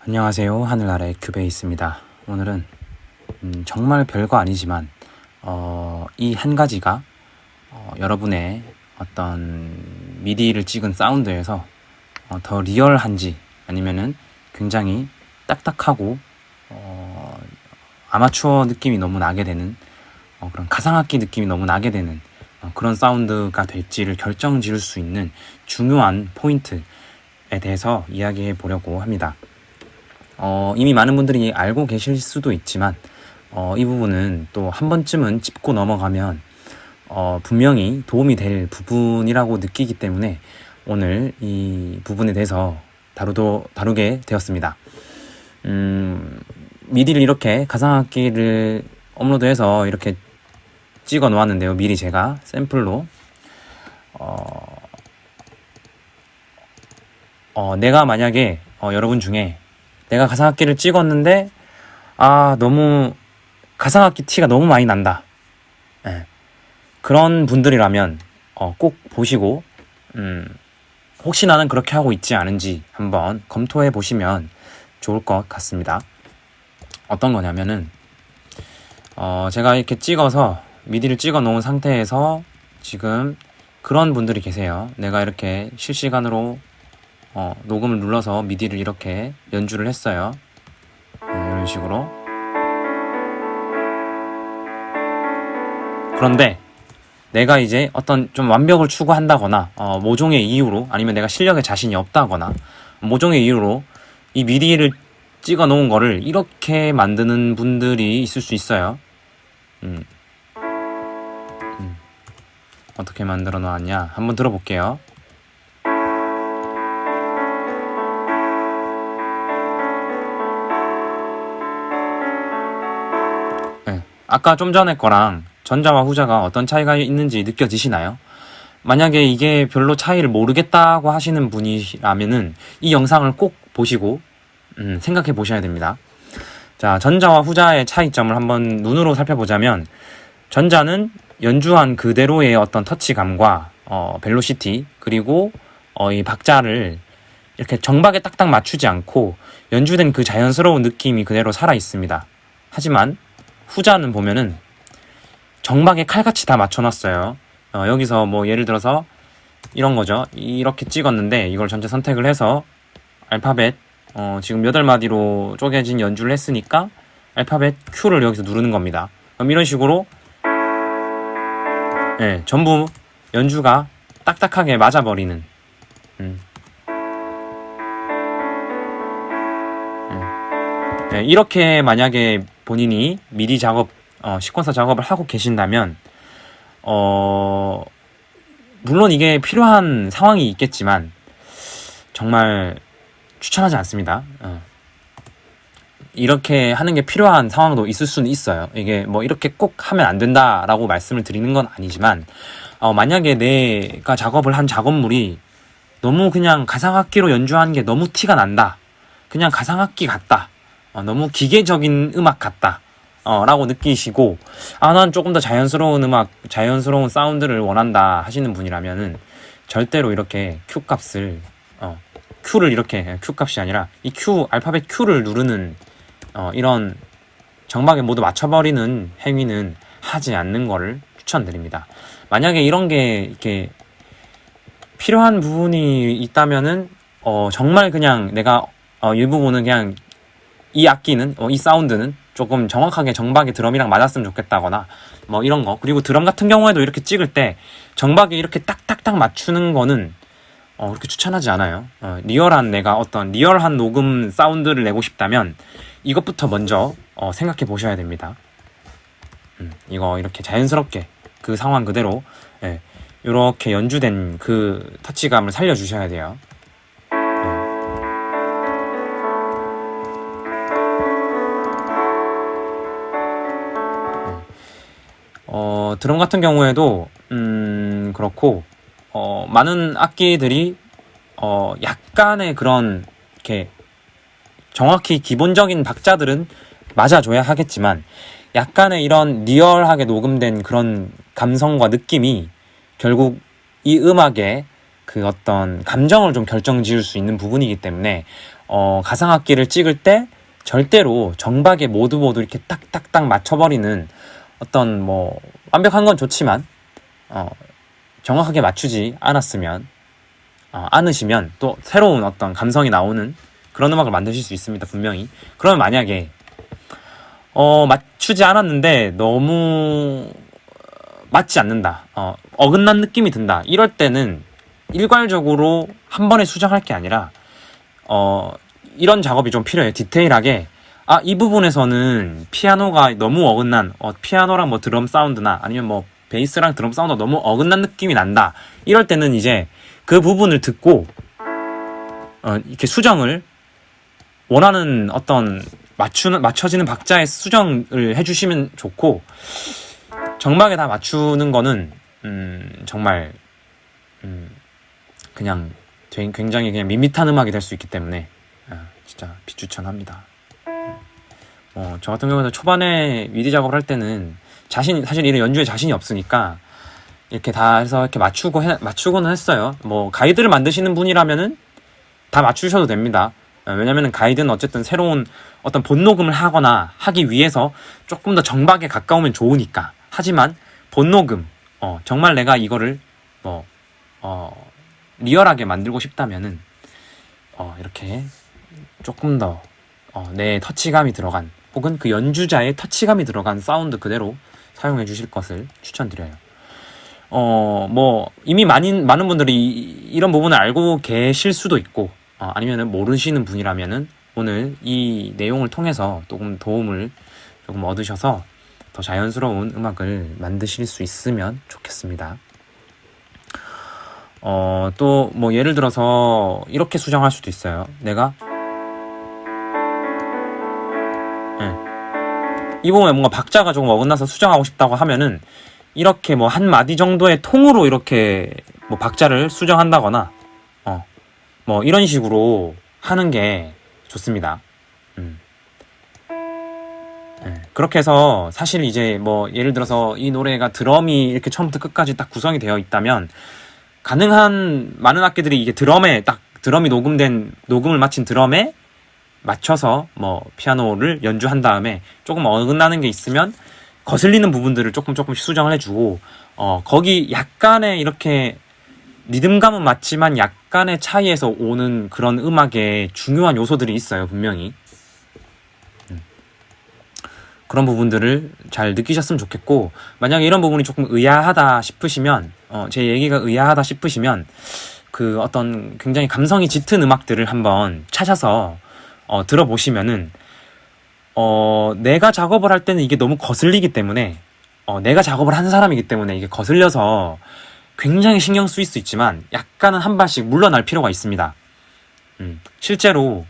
안녕하세요. 하늘나라의 큐베이스입니다. 오늘은 정말 별거 아니지만 이 한 가지가 여러분의 어떤 미디를 찍은 사운드에서 더 리얼한지 아니면은 굉장히 딱딱하고 아마추어 느낌이 너무 나게 되는 그런 가상악기 느낌이 너무 나게 되는 그런 사운드가 될지를 결정 지을 수 있는 중요한 포인트에 대해서 이야기해 보려고 합니다. 이미 많은 분들이 알고 계실 수도 있지만 이 부분은 또 한 번쯤은 짚고 넘어가면 분명히 도움이 될 부분이라고 느끼기 때문에 오늘 이 부분에 대해서 다루게 되었습니다. 미디를 이렇게 가상악기를 업로드해서 이렇게 찍어 놓았는데요. 미리 제가 샘플로 내가 만약에 여러분 중에 내가 가상악기를 찍었는데 너무 가상악기 티가 너무 많이 난다. 그런 분들이라면 꼭 보시고 혹시 나는 그렇게 하고 있지 않은지 한번 검토해 보시면 좋을 것 같습니다. 어떤 거냐면은 제가 이렇게 찍어서 미디를 찍어 놓은 상태에서 지금 그런 분들이 계세요. 내가 이렇게 실시간으로 녹음을 눌러서 미디를 이렇게 연주를 했어요. 이런 식으로. 그런데 내가 이제 어떤 좀 완벽을 추구한다거나 모종의 이유로 아니면 내가 실력에 자신이 없다거나 모종의 이유로 이 미디를 찍어 놓은 거를 이렇게 만드는 분들이 있을 수 있어요. 어떻게 만들어 놓았냐 한번 들어볼게요. 아까 좀 전에 거랑 전자와 후자가 어떤 차이가 있는지 느껴지시나요? 만약에 이게 별로 차이를 모르겠다고 하시는 분이라면은 이 영상을 꼭 보시고 생각해 보셔야 됩니다. 자, 전자와 후자의 차이점을 한번 눈으로 살펴보자면 전자는 연주한 그대로의 어떤 터치감과 벨로시티 그리고 이 박자를 이렇게 정박에 딱딱 맞추지 않고 연주된 그 자연스러운 느낌이 그대로 살아 있습니다. 하지만 후자는 보면은 정박에 칼같이 다 맞춰놨어요. 여기서 뭐 예를 들어서 이런 거죠. 이렇게 찍었는데 이걸 전체 선택을 해서 알파벳 지금 8마디로 쪼개진 연주를 했으니까 알파벳 Q를 여기서 누르는 겁니다. 그럼 이런 식으로 전부 연주가 딱딱하게 맞아버리는 이렇게 만약에 본인이 미디 작업, 시퀀서 작업을 하고 계신다면 물론 이게 필요한 상황이 있겠지만 정말 추천하지 않습니다. 이렇게 하는 게 필요한 상황도 있을 수는 있어요. 이게 뭐 이렇게 꼭 하면 안 된다라고 말씀을 드리는 건 아니지만 만약에 내가 작업을 한 작업물이 너무 그냥 가상악기로 연주한 게 너무 티가 난다. 그냥 가상악기 같다. 너무 기계적인 음악 같다. 라고 느끼시고 난 조금 더 자연스러운 음악, 자연스러운 사운드를 원한다 하시는 분이라면은 절대로 이렇게 Q 값을 Q를 이렇게 Q 값이 아니라 이 Q 알파벳 Q를 누르는 이런 정박에 모두 맞춰버리는 행위는 하지 않는 거를 추천드립니다. 만약에 이런 게 이렇게 필요한 부분이 있다면은 정말 그냥 내가 이 부분은 그냥 이 악기는 이 사운드는 조금 정확하게 정박에 드럼이랑 맞았으면 좋겠다거나 뭐 이런 거. 그리고 드럼 같은 경우에도 이렇게 찍을 때 정박에 이렇게 딱딱딱 맞추는 거는 그렇게 추천하지 않아요. 리얼한 내가 어떤 리얼한 녹음 사운드를 내고 싶다면 이것부터 먼저 생각해 보셔야 됩니다. 이거 이렇게 자연스럽게 그 상황 그대로 이렇게 연주된 그 터치감을 살려주셔야 돼요. 드럼 같은 경우에도 그렇고 많은 악기들이 약간의 그런 이렇게 정확히 기본적인 박자들은 맞아줘야 하겠지만 약간의 이런 리얼하게 녹음된 그런 감성과 느낌이 결국 이 음악의 그 어떤 감정을 좀 결정지을 수 있는 부분이기 때문에 가상악기를 찍을 때 절대로 정박에 모두 이렇게 딱딱딱 맞춰버리는 어떤 뭐 완벽한 건 좋지만 정확하게 맞추지 않으시면 또 새로운 어떤 감성이 나오는 그런 음악을 만드실 수 있습니다. 분명히. 그러면 만약에 맞추지 않았는데 너무 맞지 않는다, 어긋난 느낌이 든다, 이럴 때는 일괄적으로 한 번에 수정할 게 아니라 이런 작업이 좀 필요해요. 디테일하게 이 부분에서는 피아노가 너무 어긋난, 피아노랑 뭐 드럼 사운드나 아니면 뭐 베이스랑 드럼 사운드가 너무 어긋난 느낌이 난다, 이럴 때는 이제 그 부분을 듣고 이렇게 수정을, 원하는 어떤 맞춰지는 박자의 수정을 해주시면 좋고, 정막에 다 맞추는 거는 정말 그냥 굉장히 그냥 밋밋한 음악이 될 수 있기 때문에 진짜 비추천합니다. 저 같은 경우는 초반에 미디 작업을 할 때는 사실 이런 연주에 자신이 없으니까 이렇게 다 해서 이렇게 맞추고는 했어요. 뭐 가이드를 만드시는 분이라면은 다 맞추셔도 됩니다. 왜냐면은 가이드는 어쨌든 새로운 어떤 본녹음을 하거나 하기 위해서 조금 더 정박에 가까우면 좋으니까. 하지만 본녹음, 정말 내가 이거를 리얼하게 만들고 싶다면은 이렇게 조금 더 내 터치감이 들어간, 혹은 그 연주자의 터치감이 들어간 사운드 그대로 사용해 주실 것을 추천드려요. 뭐 이미 많은 분들이 이런 부분을 알고 계실 수도 있고, 아니면은 모르시는 분이라면은 오늘 이 내용을 통해서 조금 도움을 조금 얻으셔서 더 자연스러운 음악을 만드실 수 있으면 좋겠습니다. 또 뭐 예를 들어서 이렇게 수정할 수도 있어요. 내가 이 부분에 뭔가 박자가 조금 어긋나서 수정하고 싶다고 하면은 이렇게 뭐 한 마디 정도의 통으로 이렇게 뭐 박자를 수정한다거나 뭐 이런 식으로 하는 게 좋습니다. 그렇게 해서 사실 이제 뭐 예를 들어서 이 노래가 드럼이 이렇게 처음부터 끝까지 딱 구성이 되어 있다면, 가능한 많은 악기들이 이게 드럼이 녹음을 마친 드럼에 맞춰서 뭐 피아노를 연주한 다음에 조금 어긋나는 게 있으면 거슬리는 부분들을 조금씩 수정을 해주고, 거기 약간의 이렇게 리듬감은 맞지만 약간의 차이에서 오는 그런 음악의 중요한 요소들이 있어요, 분명히. 그런 부분들을 잘 느끼셨으면 좋겠고, 만약에 이런 부분이 조금 의아하다 싶으시면, 제 얘기가 의아하다 싶으시면 그 어떤 굉장히 감성이 짙은 음악들을 한번 찾아서 들어보시면은 내가 작업을 할 때는 이게 너무 거슬리기 때문에, 내가 작업을 한 사람이기 때문에 이게 거슬려서 굉장히 신경 쓰일 수 있지만 약간은 한 발씩 물러날 필요가 있습니다. 실제로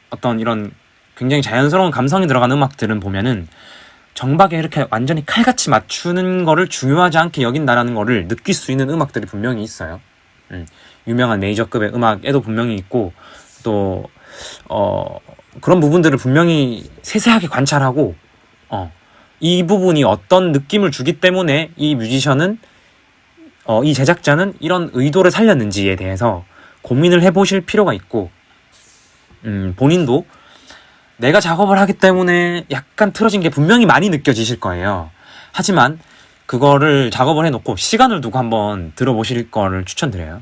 어떤 이런 굉장히 자연스러운 감성이 들어간 음악들은 보면은 정박에 이렇게 완전히 칼같이 맞추는 거를 중요하지 않게 여긴다라는 거를 느낄 수 있는 음악들이 분명히 있어요. 유명한 메이저급의 음악에도 분명히 있고, 또 그런 부분들을 분명히 세세하게 관찰하고, 이 부분이 어떤 느낌을 주기 때문에 이 뮤지션은 이 제작자는 이런 의도를 살렸는지에 대해서 고민을 해보실 필요가 있고, 본인도 내가 작업을 하기 때문에 약간 틀어진 게 분명히 많이 느껴지실 거예요. 하지만 그거를 작업을 해놓고 시간을 두고 한번 들어보실 거를 추천드려요.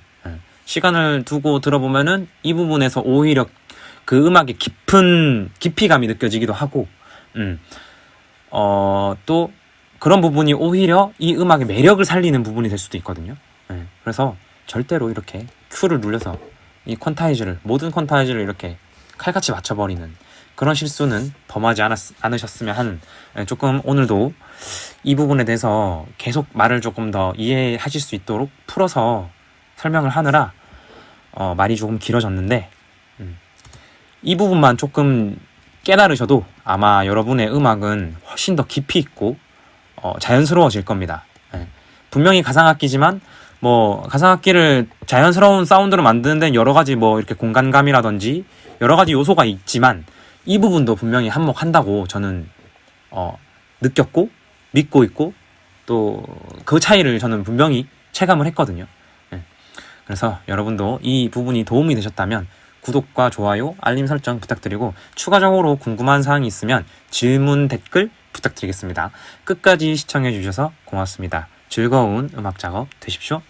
시간을 두고 들어보면은 이 부분에서 오히려 그 음악의 깊이감이 느껴지기도 하고, 또 그런 부분이 오히려 이 음악의 매력을 살리는 부분이 될 수도 있거든요. 그래서 절대로 이렇게 Q를 눌러서 이 모든 퀀타이즈를 이렇게 칼같이 맞춰버리는 그런 실수는 범하지 않으셨으면 하는, 조금 오늘도 이 부분에 대해서 계속 말을 조금 더 이해하실 수 있도록 풀어서 설명을 하느라 말이 조금 길어졌는데, 이 부분만 조금 깨달으셔도 아마 여러분의 음악은 훨씬 더 깊이 있고 자연스러워질 겁니다. 분명히 가상악기지만 뭐 가상악기를 자연스러운 사운드로 만드는 데는 여러 가지 뭐 이렇게 공간감이라든지 여러 가지 요소가 있지만, 이 부분도 분명히 한몫한다고 저는 느꼈고 믿고 있고, 또 그 차이를 저는 분명히 체감을 했거든요. 네. 그래서 여러분도 이 부분이 도움이 되셨다면 구독과 좋아요, 알림 설정 부탁드리고 추가적으로 궁금한 사항이 있으면 질문, 댓글 부탁드리겠습니다. 끝까지 시청해 주셔서 고맙습니다. 즐거운 음악 작업 되십시오.